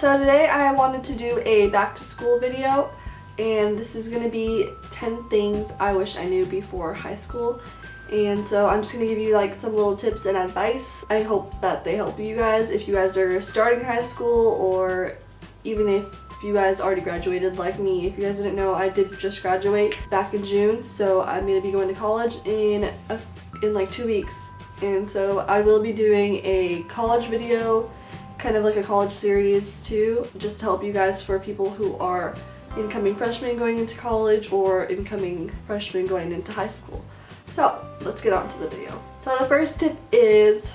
So today I wanted to do a back to school video, and this is going to be 10 things I wish I knew before high school. And so I'm just going to give you like some little tips and advice. I hope that they help you guys if you guys are starting high school, or even if you guys already graduated like me. If you guys didn't know, I did just graduate back in June, so I'm going to be going to college in like 2 weeks. And so I will be doing a college video, kind of like a college series too, just to help you guys for people who are incoming freshmen going into college or incoming freshmen going into high school. So let's get on to the video. So the first tip is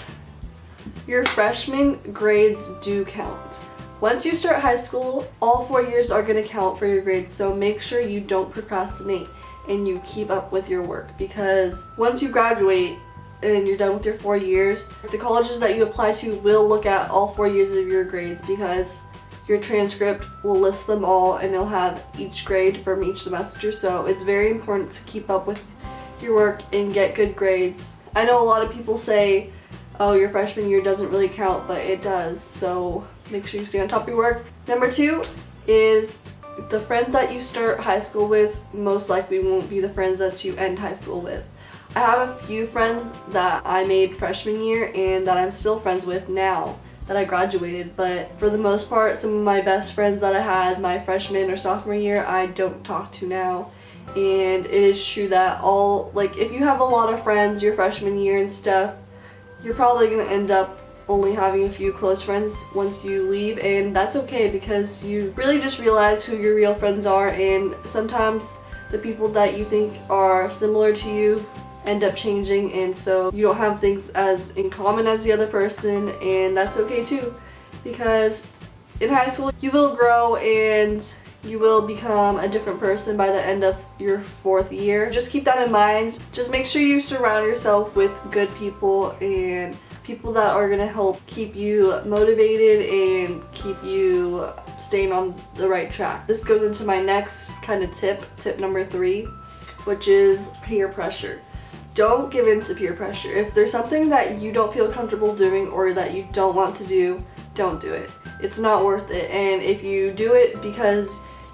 your freshman grades do count. Once you start high school, all 4 years are going to count for your grades, so make sure you don't procrastinate and you keep up with your work, because once you graduate and you're done with your 4 years, the colleges that you apply to will look at all 4 years of your grades, because your transcript will list them all and it'll have each grade from each semester. So it's very important to keep up with your work and get good grades. I know a lot of people say, oh, your freshman year doesn't really count, but it does, so make sure you stay on top of your work. Number 2 is the friends that you start high school with most likely won't be the friends that you end high school with. I have a few friends that I made freshman year and that I'm still friends with now that I graduated, but for the most part, some of my best friends that I had my freshman or sophomore year, I don't talk to now. And it is true that if you have a lot of friends your freshman year and stuff, you're probably going to end up only having a few close friends once you leave, and that's okay, because you really just realize who your real friends are, and sometimes the people that you think are similar to you end up changing, and so you don't have things as in common as the other person, and that's okay too, because in high school you will grow and you will become a different person by the end of your 4th year. Just keep that in mind. Just make sure you surround yourself with good people and people that are going to help keep you motivated and keep you staying on the right track. This goes into my next kind of tip number 3, which is peer pressure. Don't give in to peer pressure. If there's something that you don't feel comfortable doing or that you don't want to do, don't do it. It's not worth it. And if you do it because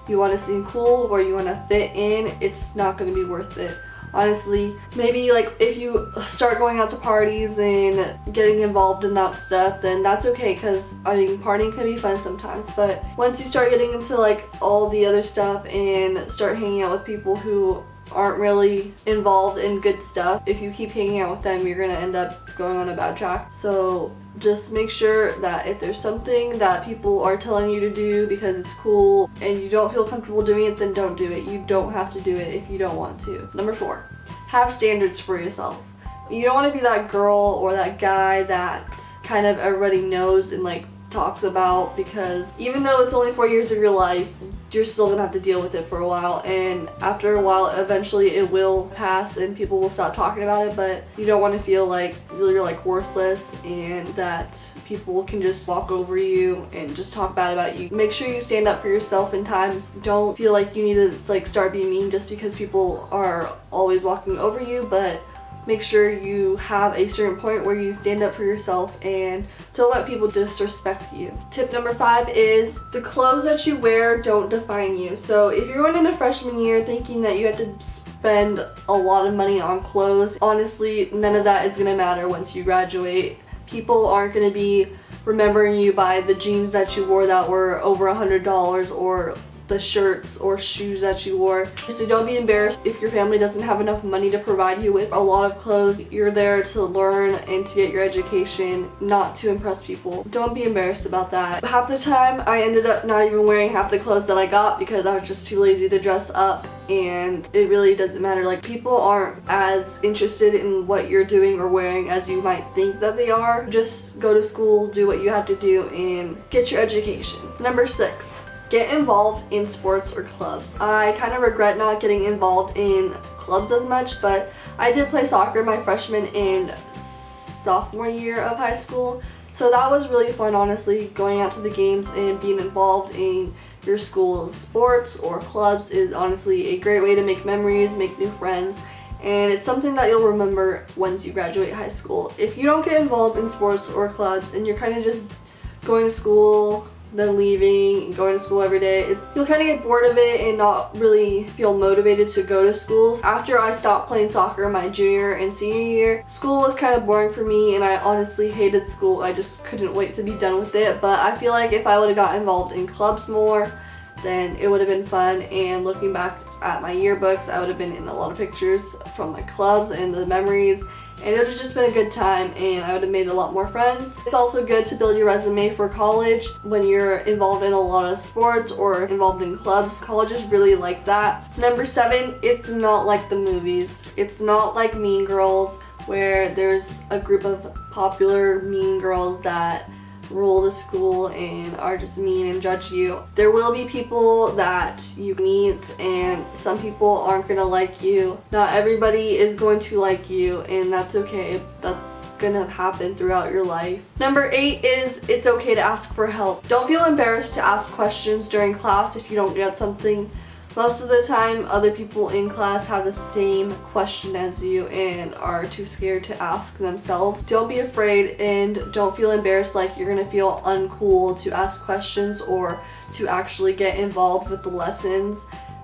you want to seem cool or you want to fit in, it's not going to be worth it. Honestly, maybe like if you start going out to parties and getting involved in that stuff, then that's okay, because I mean, partying can be fun sometimes, but once you start getting into like all the other stuff and start hanging out with people who aren't really involved in good stuff, if you keep hanging out with them, you're gonna end up going on a bad track. So just make sure that if there's something that people are telling you to do because it's cool and you don't feel comfortable doing it, then don't do it. You don't have to do it if you don't want to. Number 4, have standards for yourself. You don't want to be that girl or that guy that kind of everybody knows and like talks about, because even though it's only 4 years of your life, you're still gonna have to deal with it for a while, and after a while eventually it will pass and people will stop talking about it. But you don't want to feel like you're like worthless and that people can just walk over you and just talk bad about you. Make sure you stand up for yourself in times. Don't feel like you need to like start being mean just because people are always walking over you, but make sure you have a certain point where you stand up for yourself and don't let people disrespect you. Tip number 5 is the clothes that you wear don't define you. So if you're going into freshman year thinking that you have to spend a lot of money on clothes, honestly, none of that is going to matter once you graduate. People aren't going to be remembering you by the jeans that you wore that were over $100 or the shirts or shoes that you wore. So don't be embarrassed if your family doesn't have enough money to provide you with a lot of clothes. You're there to learn and to get your education, not to impress people. Don't be embarrassed about that. Half the time I ended up not even wearing half the clothes that I got because I was just too lazy to dress up, and it really doesn't matter. Like, people aren't as interested in what you're doing or wearing as you might think that they are. Just go to school, do what you have to do, and get your education. Number 6. Get involved in sports or clubs. I kind of regret not getting involved in clubs as much, but I did play soccer my freshman and sophomore year of high school. So that was really fun, honestly. Going out to the games and being involved in your school's sports or clubs is honestly a great way to make memories, make new friends, and it's something that you'll remember once you graduate high school. If you don't get involved in sports or clubs and you're kind of just going to school, than leaving and going to school every day. You'll kind of get bored of it and not really feel motivated to go to school. After I stopped playing soccer my junior and senior year, school was kind of boring for me and I honestly hated school. I just couldn't wait to be done with it. But I feel like if I would have got involved in clubs more, then it would have been fun. And looking back at my yearbooks, I would have been in a lot of pictures from my clubs and the memories, and it would have just been a good time and I would have made a lot more friends. It's also good to build your resume for college when you're involved in a lot of sports or involved in clubs. Colleges really like that. Number 7, it's not like the movies. It's not like Mean Girls, where there's a group of popular mean girls that rule the school and are just mean and judge you. There will be people that you meet and some people aren't gonna like you. Not everybody is going to like you, and that's okay. That's gonna happen throughout your life. Number 8 is it's okay to ask for help. Don't feel embarrassed to ask questions during class if you don't get something. Most of the time, other people in class have the same question as you and are too scared to ask themselves. Don't be afraid and don't feel embarrassed like you're gonna feel uncool to ask questions or to actually get involved with the lessons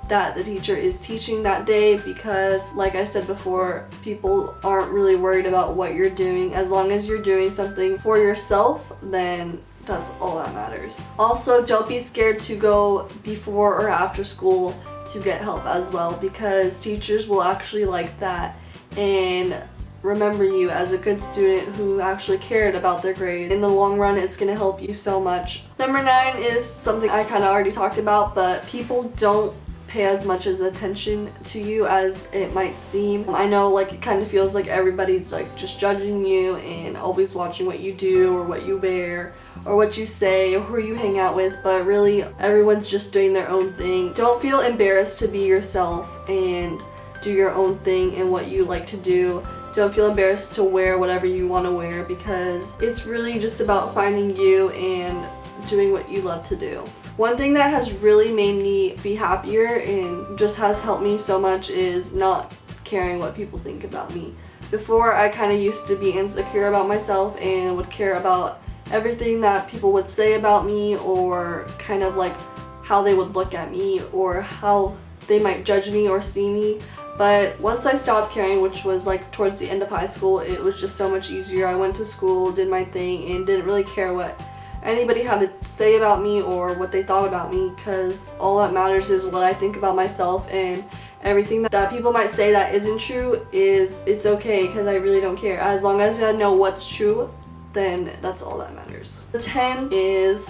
that the teacher is teaching that day, because like I said before, people aren't really worried about what you're doing. As long as you're doing something for yourself, then that's all that matters. Also, don't be scared to go before or after school to get help as well, because teachers will actually like that and remember you as a good student who actually cared about their grade. In the long run, it's going to help you so much. Number 9 is something I kind of already talked about, but people don't pay as much as attention to you as it might seem. I know like it kind of feels like everybody's like just judging you and always watching what you do or what you wear or what you say or who you hang out with, but really everyone's just doing their own thing. Don't feel embarrassed to be yourself and do your own thing and what you like to do. Don't feel embarrassed to wear whatever you want to wear, because it's really just about finding you and doing what you love to do. One thing that has really made me be happier and just has helped me so much is not caring what people think about me. Before, I kind of used to be insecure about myself and would care about everything that people would say about me, or kind of like how they would look at me or how they might judge me or see me. But once I stopped caring, which was like towards the end of high school, it was just so much easier. I went to school, did my thing, and didn't really care what anybody had to say about me or what they thought about me, because all that matters is what I think about myself, and everything that people might say that isn't true it's okay, because I really don't care. As long as I know what's true, then that's all that matters. The 10 is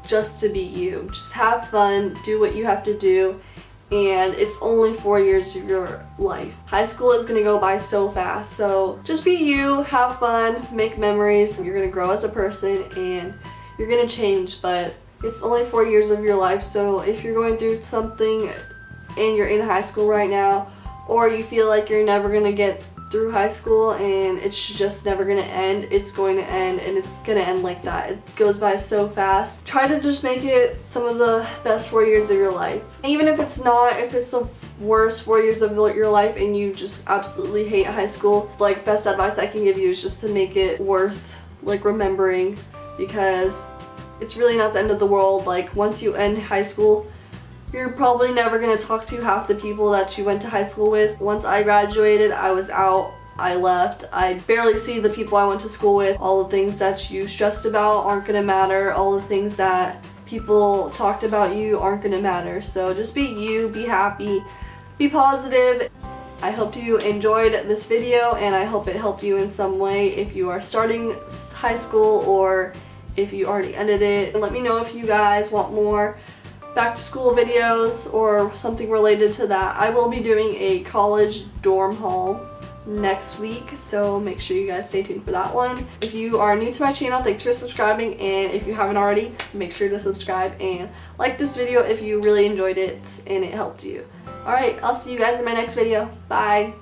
just to be you. Just have fun, do what you have to do, and it's only 4 years of your life. High school is gonna go by so fast, so just be you, have fun, make memories. You're gonna grow as a person and you're gonna change, but it's only 4 years of your life. So if you're going through something and you're in high school right now, or you feel like you're never gonna get through high school and it's just never gonna end, it's going to end, and it's gonna end like that. It goes by so fast. Try to just make it some of the best 4 years of your life. Even if it's not, if it's the worst 4 years of your life and you just absolutely hate high school, like, best advice I can give you is just to make it worth like remembering, because it's really not the end of the world. Like, once you end high school, you're probably never going to talk to half the people that you went to high school with. Once I graduated, I was out, I left. I barely see the people I went to school with. All the things that you stressed about aren't going to matter. All the things that people talked about you aren't going to matter. So just be you, be happy, be positive. I hope you enjoyed this video, and I hope it helped you in some way if you are starting high school or if you already ended it. And let me know if you guys want more back to school videos or something related to that. I will be doing a college dorm haul next week, so make sure you guys stay tuned for that one. If you are new to my channel, thanks for subscribing, and if you haven't already, make sure to subscribe and like this video if you really enjoyed it and it helped you. Alright, I'll see you guys in my next video. Bye!